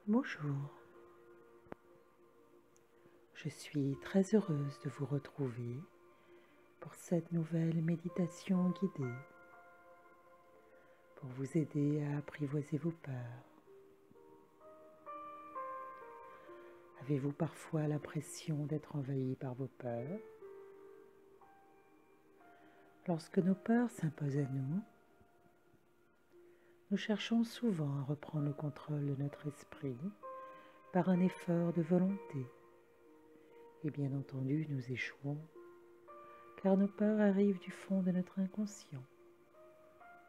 Bonjour, je suis très heureuse de vous retrouver pour cette nouvelle méditation guidée pour vous aider à apprivoiser vos peurs. Avez-vous parfois l'impression d'être envahi par vos peurs? Lorsque nos peurs s'imposent à nous, nous cherchons souvent à reprendre le contrôle de notre esprit par un effort de volonté. Et bien entendu, nous échouons, car nos peurs arrivent du fond de notre inconscient,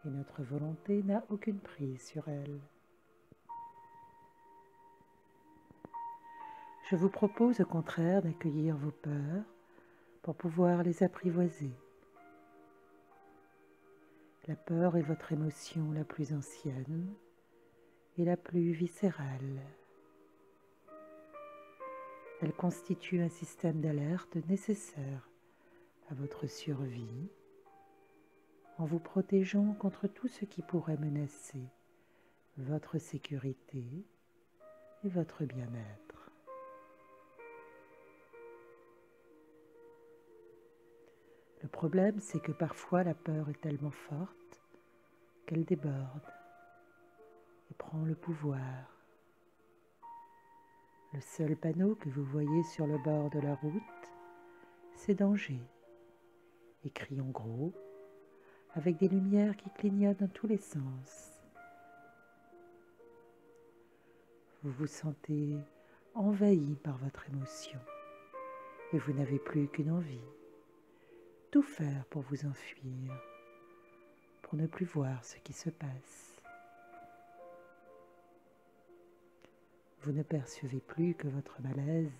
et notre volonté n'a aucune prise sur elles. Je vous propose au contraire d'accueillir vos peurs pour pouvoir les apprivoiser. La peur est votre émotion la plus ancienne et la plus viscérale. Elle constitue un système d'alerte nécessaire à votre survie en vous protégeant contre tout ce qui pourrait menacer votre sécurité et votre bien-être. Le problème, c'est que parfois la peur est tellement forte qu'elle déborde et prend le pouvoir. Le seul panneau que vous voyez sur le bord de la route, c'est danger, écrit en gros, avec des lumières qui clignotent dans tous les sens. Vous vous sentez envahi par votre émotion et vous n'avez plus qu'une envie, tout faire pour vous enfuir, pour ne plus voir ce qui se passe. Vous ne percevez plus que votre malaise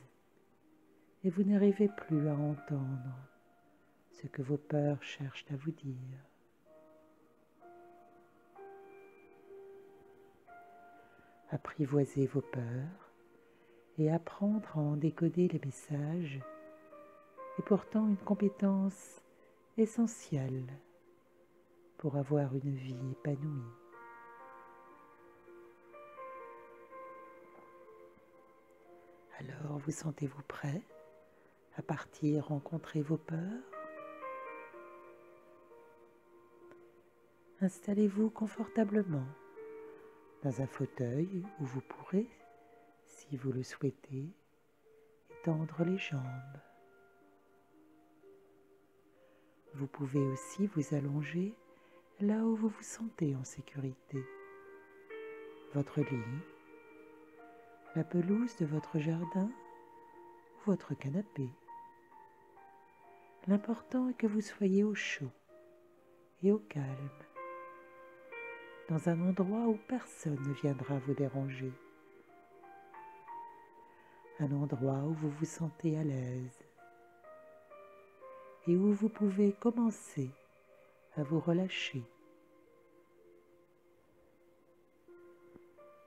et vous n'arrivez plus à entendre ce que vos peurs cherchent à vous dire. Apprivoiser vos peurs et apprendre à en décoder les messages est pourtant une compétence essentielle pour avoir une vie épanouie. Alors, vous sentez-vous prêt à partir rencontrer vos peurs? Installez-vous confortablement dans un fauteuil où vous pourrez, si vous le souhaitez, étendre les jambes. Vous pouvez aussi vous allonger là où vous vous sentez en sécurité. Votre lit, la pelouse de votre jardin ou votre canapé. L'important est que vous soyez au chaud et au calme, dans un endroit où personne ne viendra vous déranger. Un endroit où vous vous sentez à l'aise et où vous pouvez commencer à vous relâcher.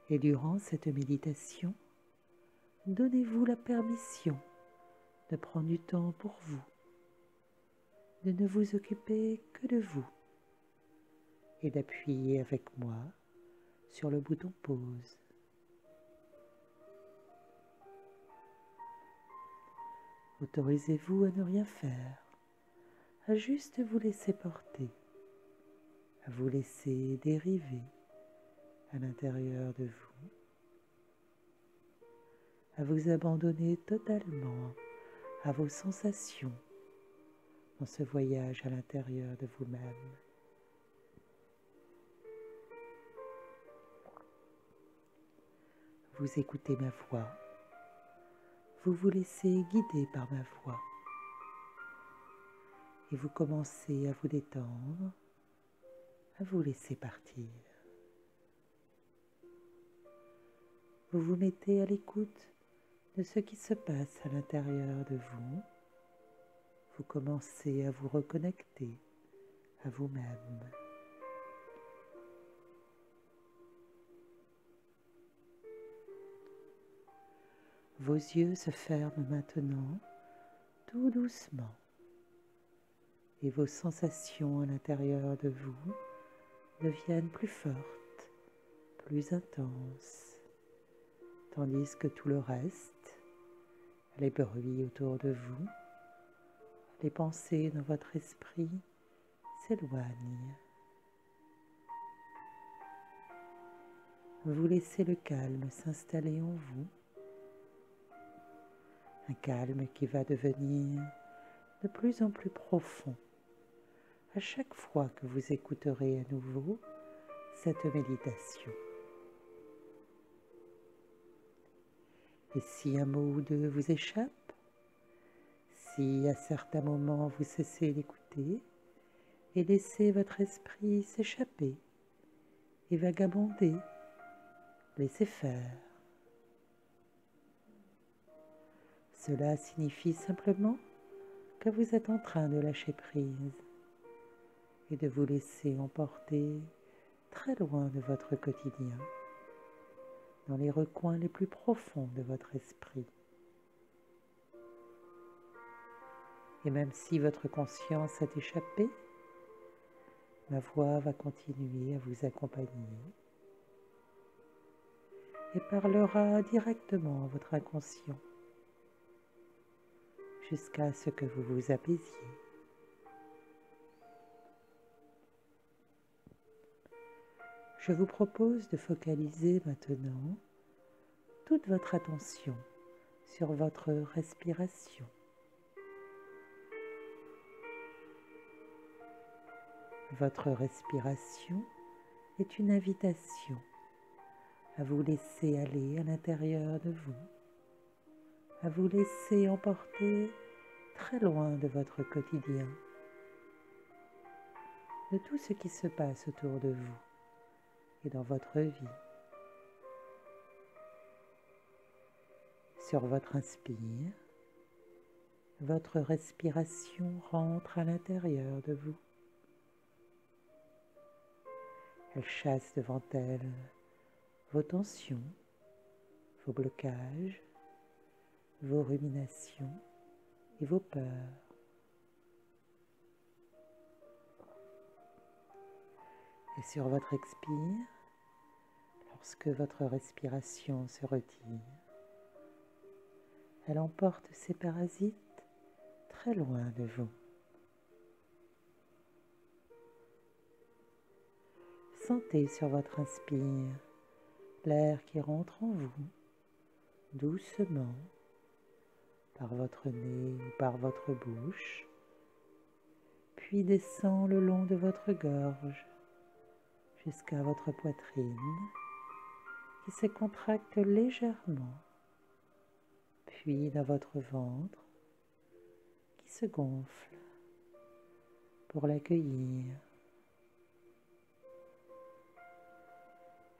Et durant cette méditation, donnez-vous la permission de prendre du temps pour vous, de ne vous occuper que de vous et d'appuyer avec moi sur le bouton pause. Autorisez-vous à ne rien faire, à juste vous laisser porter, à vous laisser dériver à l'intérieur de vous, à vous abandonner totalement à vos sensations dans ce voyage à l'intérieur de vous-même. Vous écoutez ma voix, vous vous laissez guider par ma voix et vous commencez à vous détendre, à vous laisser partir. Vous vous mettez à l'écoute de ce qui se passe à l'intérieur de vous. Vous commencez à vous reconnecter à vous-même. Vos yeux se ferment maintenant tout doucement et vos sensations à l'intérieur de vous deviennent plus fortes, plus intenses tandis que tout le reste, les bruits autour de vous, les pensées dans votre esprit s'éloignent. Vous laissez le calme s'installer en vous, un calme qui va devenir de plus en plus profond à chaque fois que vous écouterez à nouveau cette méditation. Et si un mot ou deux vous échappe, si à certains moments vous cessez d'écouter et laissez votre esprit s'échapper et vagabonder, laissez faire. Cela signifie simplement que vous êtes en train de lâcher prise et de vous laisser emporter très loin de votre quotidien, dans les recoins les plus profonds de votre esprit. Et même si votre conscience est échappée, ma voix va continuer à vous accompagner et parlera directement à votre inconscient jusqu'à ce que vous vous apaisiez. Je vous propose de focaliser maintenant toute votre attention sur votre respiration. Votre respiration est une invitation à vous laisser aller à l'intérieur de vous, à vous laisser emporter très loin de votre quotidien, de tout ce qui se passe autour de vous et dans votre vie. Sur votre inspire, votre respiration rentre à l'intérieur de vous. Elle chasse devant elle vos tensions, vos blocages, vos ruminations et vos peurs. Et sur votre expire, lorsque votre respiration se retire, elle emporte ces parasites très loin de vous. Sentez sur votre inspire l'air qui rentre en vous doucement par votre nez ou par votre bouche, puis descend le long de votre gorge jusqu'à votre poitrine qui se contracte légèrement, puis dans votre ventre qui se gonfle pour l'accueillir.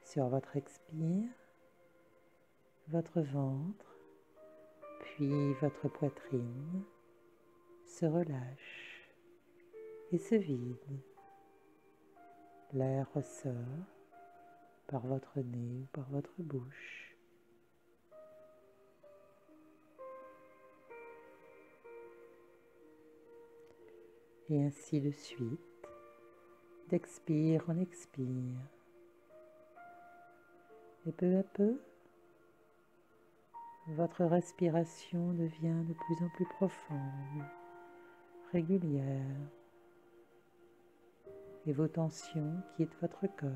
Sur votre expire, votre ventre, puis votre poitrine se relâche et se vide. L'air ressort par votre nez ou par votre bouche. Et ainsi de suite, d'expire en expire. Et peu à peu, votre respiration devient de plus en plus profonde, régulière, et vos tensions quittent votre corps,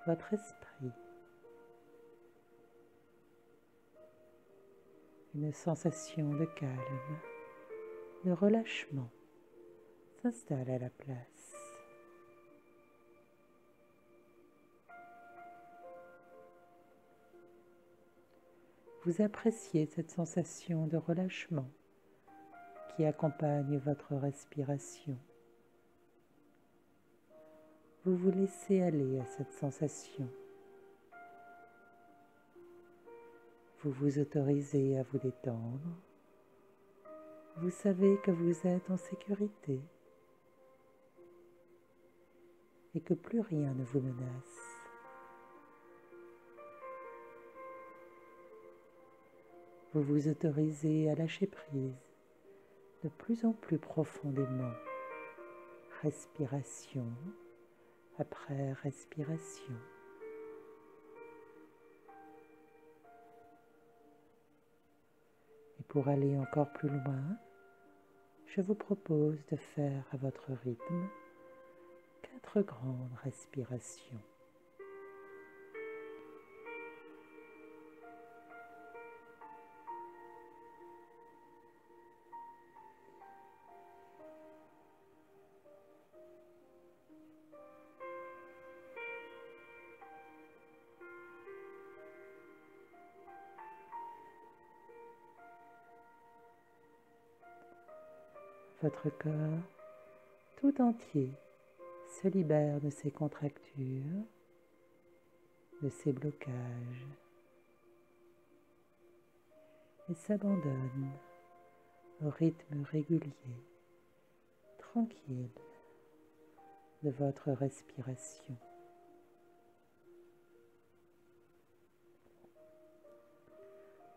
votre esprit. Une sensation de calme, de relâchement s'installe à la place. Vous appréciez cette sensation de relâchement qui accompagne votre respiration. Vous vous laissez aller à cette sensation. Vous vous autorisez à vous détendre. Vous savez que vous êtes en sécurité et que plus rien ne vous menace. Vous vous autorisez à lâcher prise de plus en plus profondément, respiration après respiration. Et pour aller encore plus loin, je vous propose de faire à votre rythme 4 grandes respirations. Votre corps tout entier se libère de ses contractures, de ses blocages et s'abandonne au rythme régulier, tranquille de votre respiration.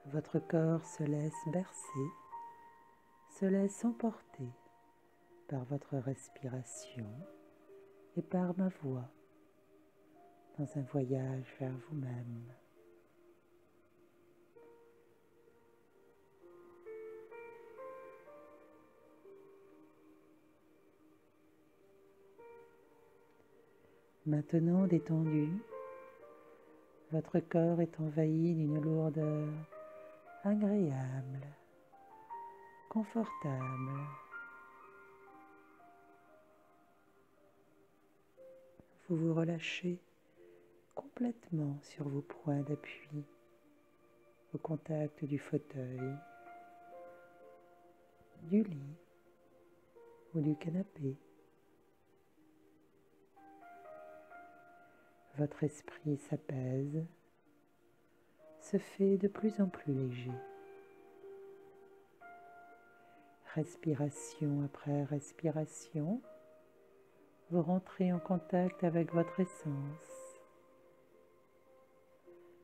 Votre corps se laisse bercer, se laisse emporter par votre respiration et par ma voix dans un voyage vers vous-même. Maintenant détendu, votre corps est envahi d'une lourdeur agréable, confortable. Vous vous relâchez complètement sur vos points d'appui, au contact du fauteuil, du lit ou du canapé. Votre esprit s'apaise, se fait de plus en plus léger. Respiration après respiration, vous rentrez en contact avec votre essence,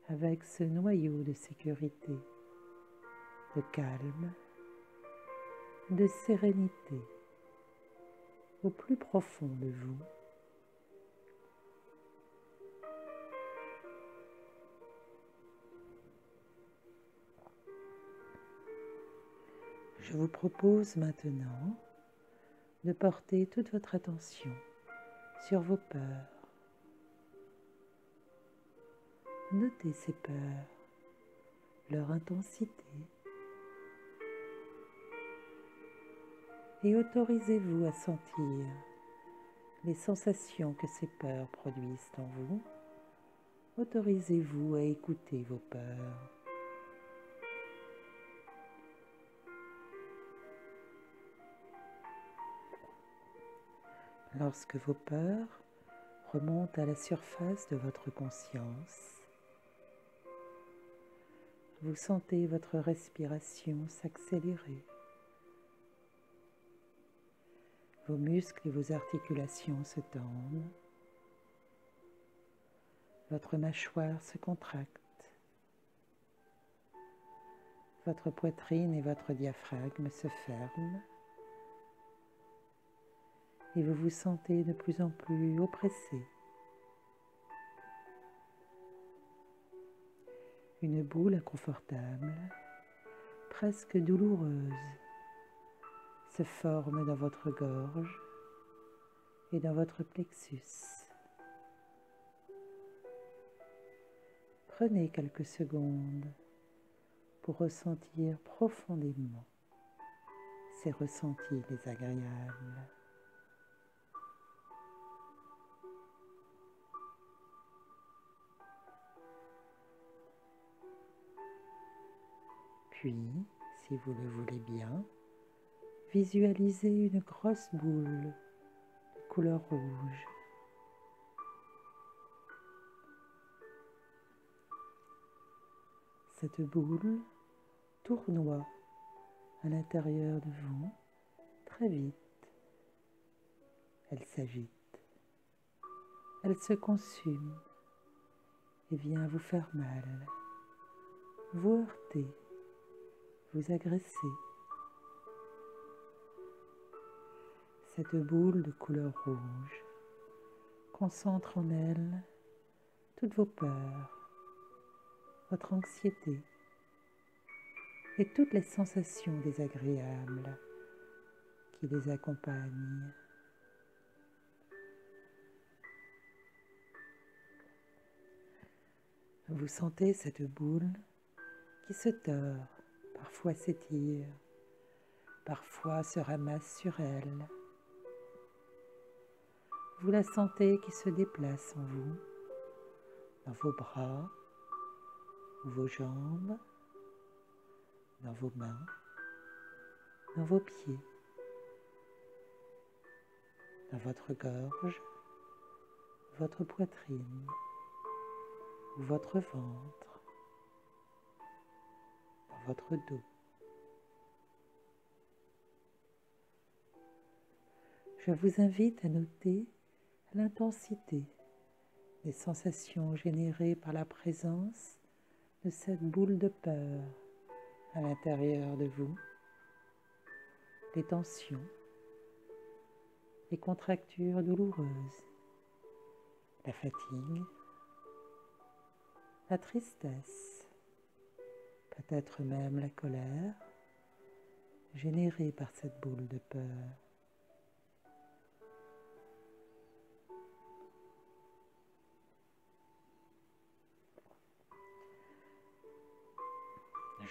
avec ce noyau de sécurité, de calme, de sérénité au plus profond de vous. Je vous propose maintenant de porter toute votre attention sur vos peurs. Notez ces peurs, leur intensité, et autorisez-vous à sentir les sensations que ces peurs produisent en vous. Autorisez-vous à écouter vos peurs. Lorsque vos peurs remontent à la surface de votre conscience, vous sentez votre respiration s'accélérer. Vos muscles et vos articulations se tendent. Votre mâchoire se contracte. Votre poitrine et votre diaphragme se ferment. Et vous vous sentez de plus en plus oppressé. Une boule inconfortable, presque douloureuse, se forme dans votre gorge et dans votre plexus. Prenez quelques secondes pour ressentir profondément ces ressentis désagréables. Puis, si vous le voulez bien, visualisez une grosse boule de couleur rouge. Cette boule tournoie à l'intérieur de vous très vite. Elle s'agite, elle se consume et vient vous faire mal, vous heurter, vous agresser. Cette boule de couleur rouge concentre en elle toutes vos peurs, votre anxiété, et toutes les sensations désagréables qui les accompagnent. Vous sentez cette boule qui se tord, parfois s'étire, parfois se ramasse sur elle. Vous la sentez qui se déplace en vous, dans vos bras ou vos jambes, dans vos mains, dans vos pieds, dans votre gorge, votre poitrine ou votre ventre, dans votre dos. Je vous invite à noter l'intensité des sensations générées par la présence de cette boule de peur à l'intérieur de vous, les tensions, les contractures douloureuses, la fatigue, la tristesse, peut-être même la colère générée par cette boule de peur.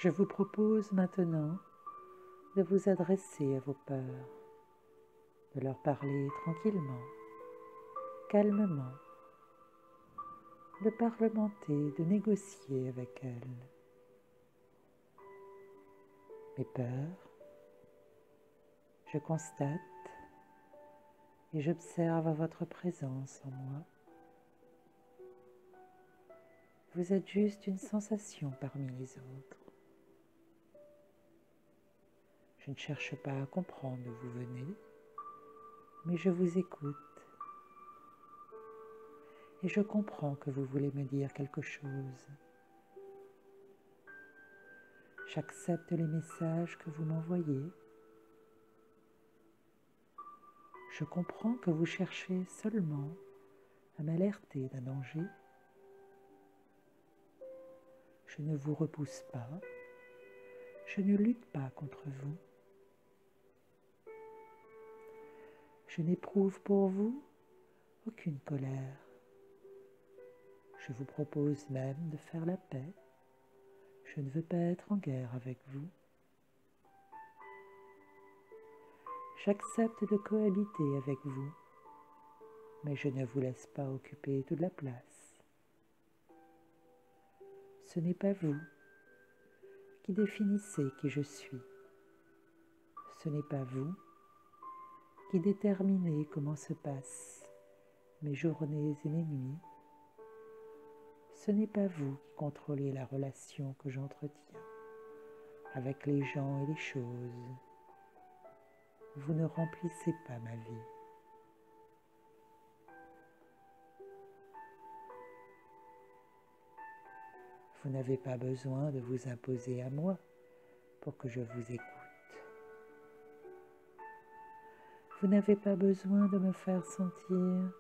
Je vous propose maintenant de vous adresser à vos peurs, de leur parler tranquillement, calmement, de parlementer, de négocier avec elles. Mes peurs, je constate et j'observe votre présence en moi. Vous êtes juste une sensation parmi les autres. Je ne cherche pas à comprendre d'où vous venez, mais je vous écoute. Et je comprends que vous voulez me dire quelque chose. J'accepte les messages que vous m'envoyez. Je comprends que vous cherchez seulement à m'alerter d'un danger. Je ne vous repousse pas. Je ne lutte pas contre vous. Je n'éprouve pour vous aucune colère. Je vous propose même de faire la paix. Je ne veux pas être en guerre avec vous. J'accepte de cohabiter avec vous, mais je ne vous laisse pas occuper toute la place. Ce n'est pas vous qui définissez qui je suis. Ce n'est pas vous qui déterminez comment se passent mes journées et mes nuits. Ce n'est pas vous qui contrôlez la relation que j'entretiens avec les gens et les choses. Vous ne remplissez pas ma vie. Vous n'avez pas besoin de vous imposer à moi pour que je vous écoute. Vous n'avez pas besoin de me faire sentir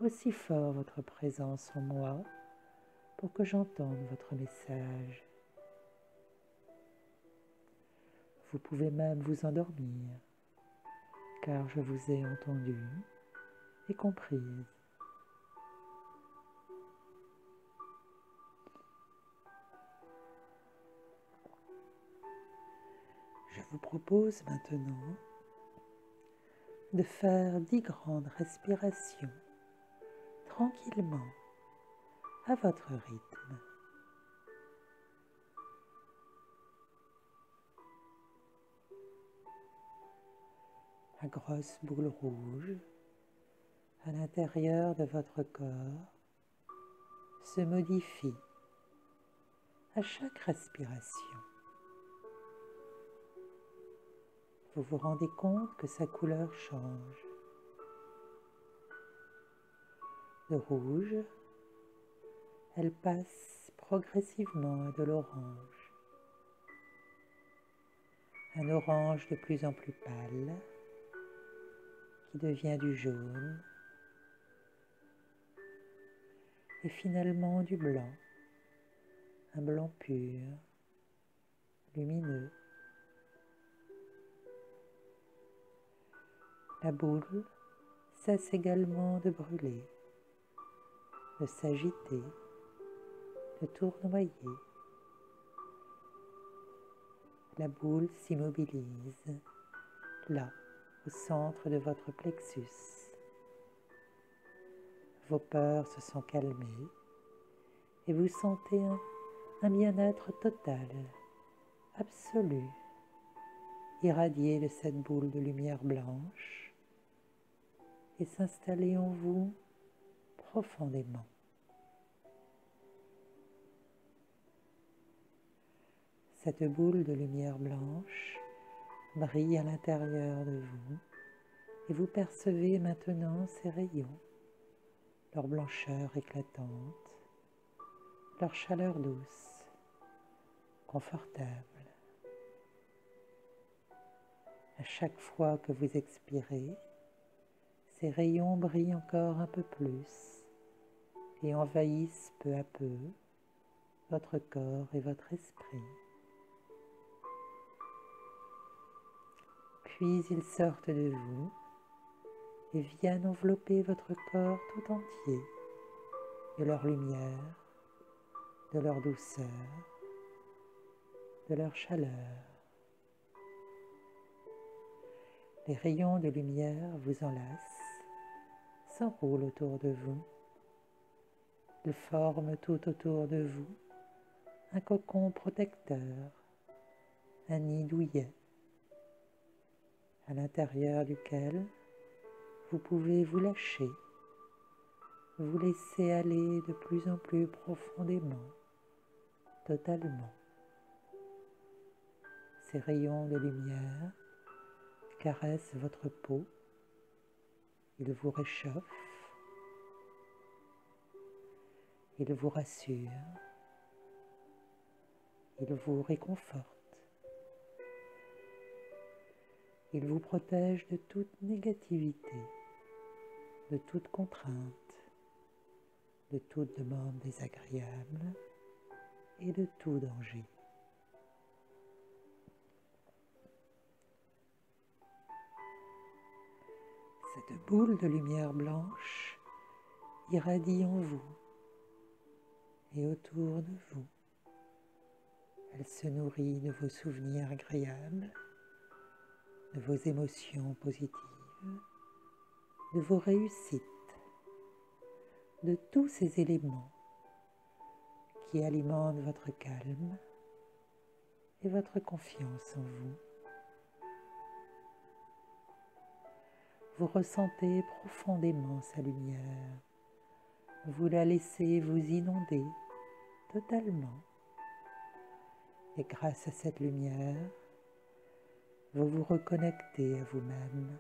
aussi fort votre présence en moi pour que j'entende votre message. Vous pouvez même vous endormir, car je vous ai entendu et comprise. Je vous propose maintenant de faire 10 grandes respirations tranquillement à votre rythme. La grosse boule rouge à l'intérieur de votre corps se modifie à chaque respiration. Vous vous rendez compte que sa couleur change. De rouge, elle passe progressivement à de l'orange. Un orange de plus en plus pâle qui devient du jaune et finalement du blanc, un blanc pur, lumineux. La boule cesse également de brûler, de s'agiter, de tournoyer. La boule s'immobilise, là, au centre de votre plexus. Vos peurs se sont calmées et vous sentez un bien-être total, absolu, irradié de cette boule de lumière blanche et s'installer en vous profondément. Cette boule de lumière blanche brille à l'intérieur de vous et vous percevez maintenant ces rayons, leur blancheur éclatante, leur chaleur douce, confortable. À chaque fois que vous expirez, ces rayons brillent encore un peu plus et envahissent peu à peu votre corps et votre esprit. Puis ils sortent de vous et viennent envelopper votre corps tout entier de leur lumière, de leur douceur, de leur chaleur. Les rayons de lumière vous enlacent, s'enroulent autour de vous. Ils forment tout autour de vous un cocon protecteur, un nid douillet, à l'intérieur duquel vous pouvez vous lâcher, vous laisser aller de plus en plus profondément, totalement. Ces rayons de lumière caressent votre peau, ils vous réchauffent, ils vous rassurent, ils vous réconfortent. Il vous protège de toute négativité, de toute contrainte, de toute demande désagréable et de tout danger. Cette boule de lumière blanche irradie en vous et autour de vous. Elle se nourrit de vos souvenirs agréables, de vos émotions positives, de vos réussites, de tous ces éléments qui alimentent votre calme et votre confiance en vous. Vous ressentez profondément sa lumière, vous la laissez vous inonder totalement et grâce à cette lumière, vous vous reconnectez à vous-même.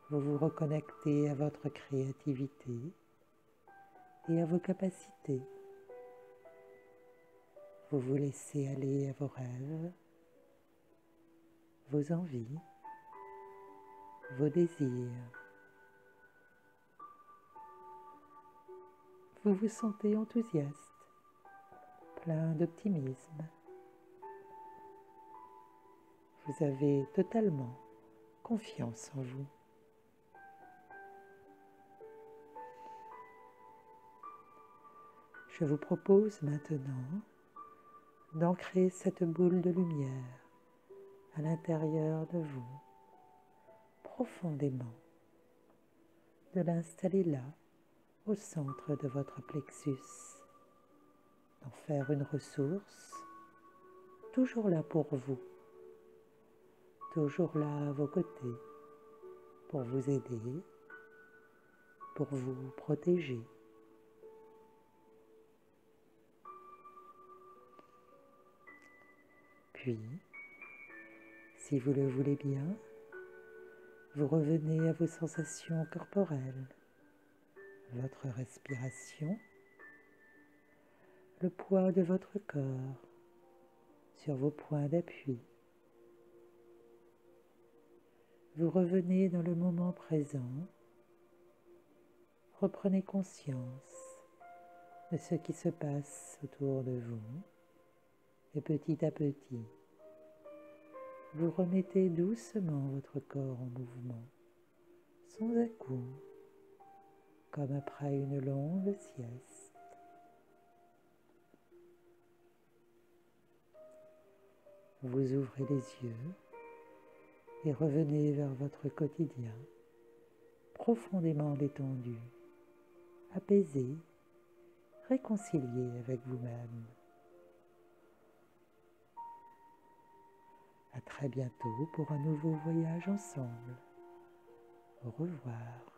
Vous vous reconnectez à votre créativité et à vos capacités. Vous vous laissez aller à vos rêves, vos envies, vos désirs. Vous vous sentez enthousiaste, plein d'optimisme. Vous avez totalement confiance en vous. Je vous propose maintenant d'ancrer cette boule de lumière à l'intérieur de vous, profondément, de l'installer là, au centre de votre plexus, d'en faire une ressource, toujours là pour vous, toujours là à vos côtés, pour vous aider, pour vous protéger. Puis, si vous le voulez bien, vous revenez à vos sensations corporelles, votre respiration, le poids de votre corps sur vos points d'appui. Vous revenez dans le moment présent, reprenez conscience de ce qui se passe autour de vous Et petit à petit, vous remettez doucement votre corps en mouvement, sans à-coups, comme après une longue sieste. Vous ouvrez les yeux et revenez vers votre quotidien, profondément détendu, apaisé, réconcilié avec vous-même. À très bientôt pour un nouveau voyage ensemble. Au revoir.